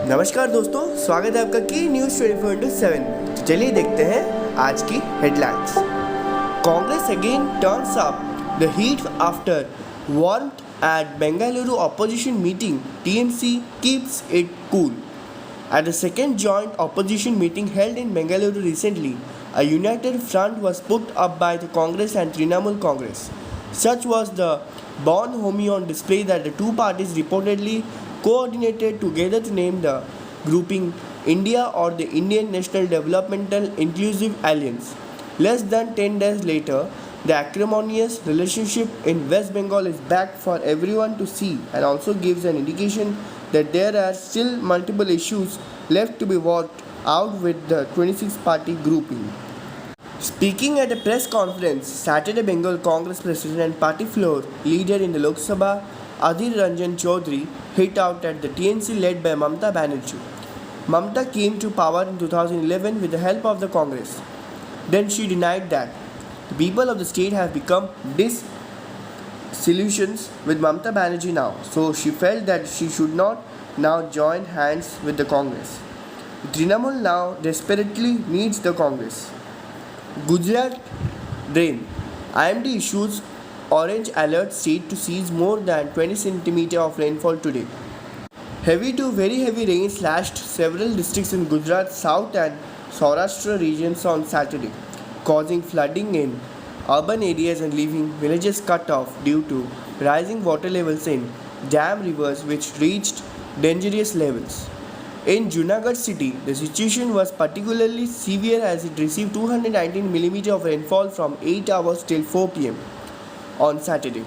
नमस्कार दोस्तों, स्वागत है आपका की न्यूज़ 24/7। तो चलिए देखते हैं आज की headlines. Congress again turns up the heat after warmth at Bengaluru opposition meeting. TMC keeps it cool. At the second joint opposition meeting held in Bengaluru recently, a united front was put up by the Congress and Trinamool Congress. Such was the bond homie on display that the two parties reportedly coordinated together to name the grouping India or the Indian National Developmental Inclusive Alliance. Less than 10 days later, the acrimonious relationship in West Bengal is back for everyone to see and also gives an indication that there are still multiple issues left to be worked out with the 26-party grouping. Speaking at a press conference, Saturday Bengal Congress President and party floor leader in the Lok Sabha, Adhir Ranjan Chaudhary, hit out at the TMC led by Mamata Banerjee. Mamata came to power in 2011 with the help of the Congress. Then she denied that the people of the state have become disillusioned with Mamata Banerjee now, so she felt that she should not now join hands with the Congress. Trinamool now desperately needs the Congress. Gujarat rain. IMD issues orange alert state to seize more than 20 cm of rainfall today. Heavy to very heavy rain slashed several districts in Gujarat South and Saurashtra regions on Saturday, causing flooding in urban areas and leaving villages cut off due to rising water levels in dam rivers which reached dangerous levels. In Junagadh city, the situation was particularly severe as it received 219 mm of rainfall from 8 hours till 4 pm on Saturday.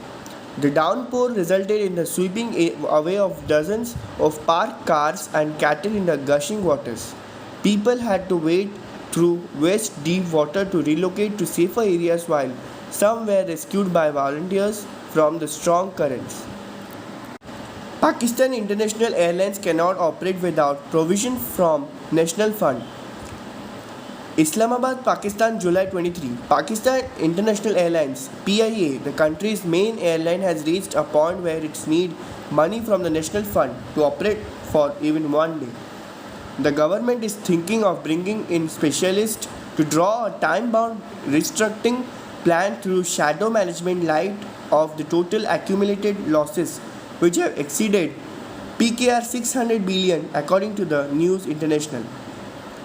The downpour resulted in the sweeping away of dozens of parked cars and cattle in the gushing waters. People had to wade through waist deep water to relocate to safer areas while some were rescued by volunteers from the strong currents. Pakistan International Airlines cannot operate without provision from National Fund. Islamabad, Pakistan, July 23. Pakistan International Airlines (PIA), the country's main airline, has reached a point where it needs money from the National Fund to operate for even one day. The government is thinking of bringing in specialists to draw a time-bound restructuring plan through shadow management light of the total accumulated losses, which have exceeded PKR 600 billion according to the News International.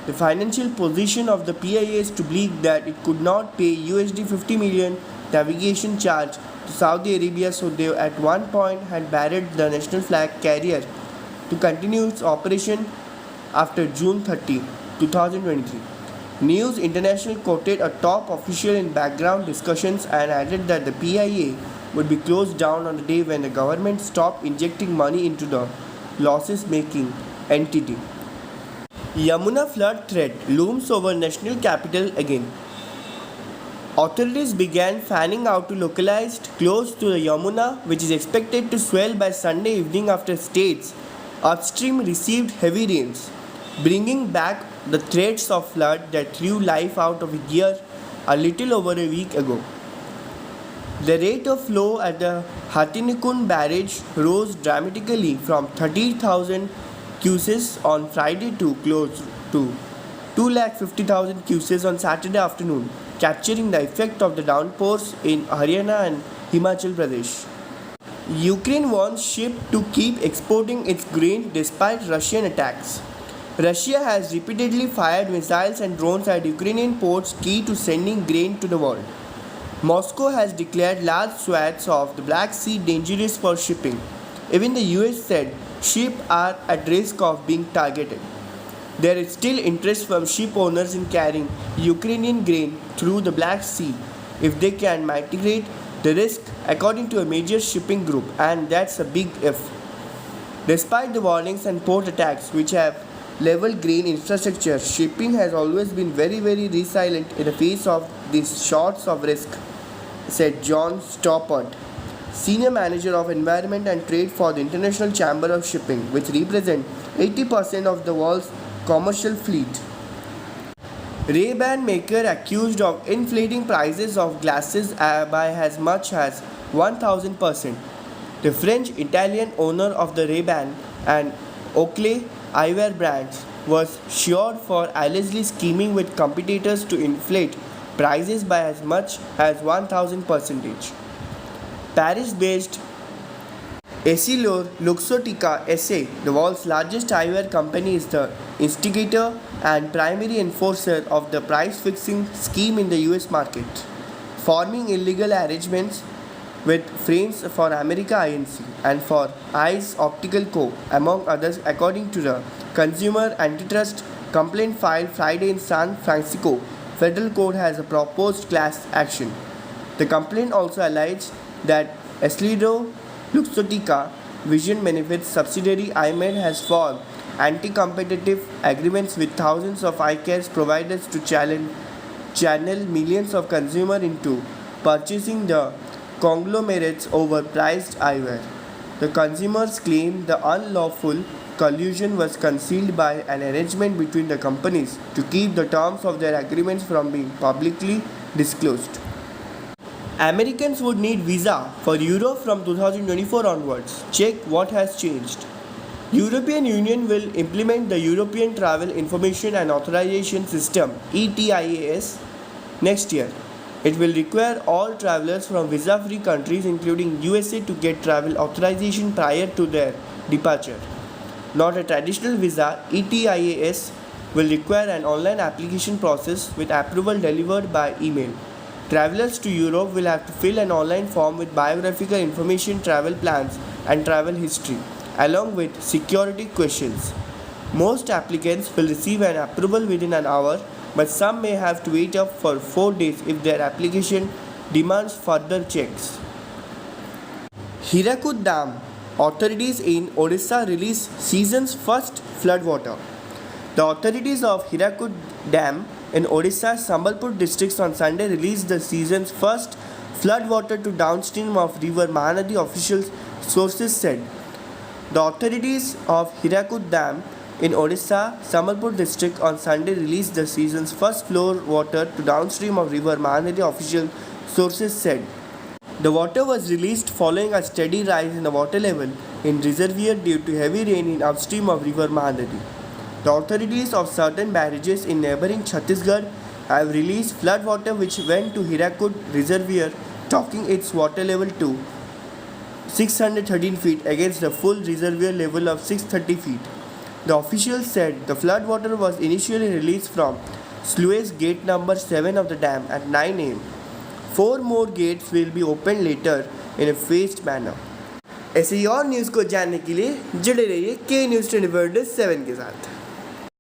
The financial position of the PIA is too bleak that it could not pay USD 50 million navigation charge to Saudi Arabia, so they at one point had barred the national flag carrier to continue its operation after June 30, 2023. News International quoted a top official in background discussions and added that the PIA would be closed down on the day when the government stopped injecting money into the losses-making entity. Yamuna flood threat looms over national capital again. Authorities began fanning out to localized close to the Yamuna, which is expected to swell by Sunday evening after states upstream received heavy rains, bringing back the threats of flood that threw life out of gear a little over a week ago. The rate of flow at the Hathinikund barrage rose dramatically from 30,000 cuses on Friday to close to 250,000 cuses on Saturday afternoon, capturing the effect of the downpours in Haryana and Himachal Pradesh. Ukraine wants ship to keep exporting its grain despite Russian attacks. Russia has repeatedly fired missiles and drones at Ukrainian ports key to sending grain to the world. Moscow has declared large swaths of the Black Sea dangerous for shipping. Even the US said ships are at risk of being targeted. There is still interest from ship owners in carrying Ukrainian grain through the Black Sea if they can mitigate the risk, according to a major shipping group, and that's a big if. Despite the warnings and port attacks which have leveled grain infrastructure, shipping has always been very resilient in the face of these shots of risk, said John Stoppard, Senior Manager of Environment and Trade for the International Chamber of Shipping, which represents 80% of the world's commercial fleet. Ray-Ban maker accused of inflating prices of glasses by as much as 1,000%. The French-Italian owner of the Ray-Ban and Oakley eyewear brands was sued for allegedly scheming with competitors to inflate prices by as much as 1000%. Paris-based Essilor Luxottica SA, the world's largest eyewear company, is the instigator and primary enforcer of the price-fixing scheme in the US market, forming illegal arrangements with Frames for America Inc. and for Eyes Optical Co., among others, according to the Consumer Antitrust complaint filed Friday in San Francisco Federal Court has a proposed class action. The complaint also alleged that Essilor Luxottica Vision Benefits subsidiary iMed has formed anti-competitive agreements with thousands of eye care providers to channel millions of consumers into purchasing the conglomerate's overpriced eyewear. The consumers claim the unlawful collusion was concealed by an arrangement between the companies to keep the terms of their agreements from being publicly disclosed. Americans would need visa for Europe from 2024 onwards. Check what has changed. European Union will implement the European Travel Information and Authorization System (ETIAS) next year. It will require all travelers from visa-free countries including USA to get travel authorization prior to their departure. Not a traditional visa, ETIAS will require an online application process with approval delivered by email. Travelers to Europe will have to fill an online form with biographical information, travel plans, and travel history, along with security questions. Most applicants will receive an approval within an hour, but some may have to wait up for 4 days if their application demands further checks. Hirakud Dam. Authorities in Odisha release season's first floodwater. The authorities of Hirakud Dam in Odisha's Sambalpur district on Sunday released the season's first floodwater to downstream of river Mahanadi, official sources said. The authorities of Hirakud Dam in Odisha, Sambalpur district on Sunday released the season's first flow water to downstream of river Mahanadi, official sources said. The water was released following a steady rise in the water level in reservoir due to heavy rain in upstream of river Mahanadi. The authorities of certain barrages in neighboring Chhattisgarh have released floodwater which went to Hirakud reservoir, taking its water level to 613 feet against the full reservoir level of 630 feet. The officials said the floodwater was initially released from sluice gate number 7 of the dam at 9 am. 4 more gates will be opened later in a phased manner. ऐसे ही और news को जानने के लिए जुड़े रहिए के news 24/7 के साथ.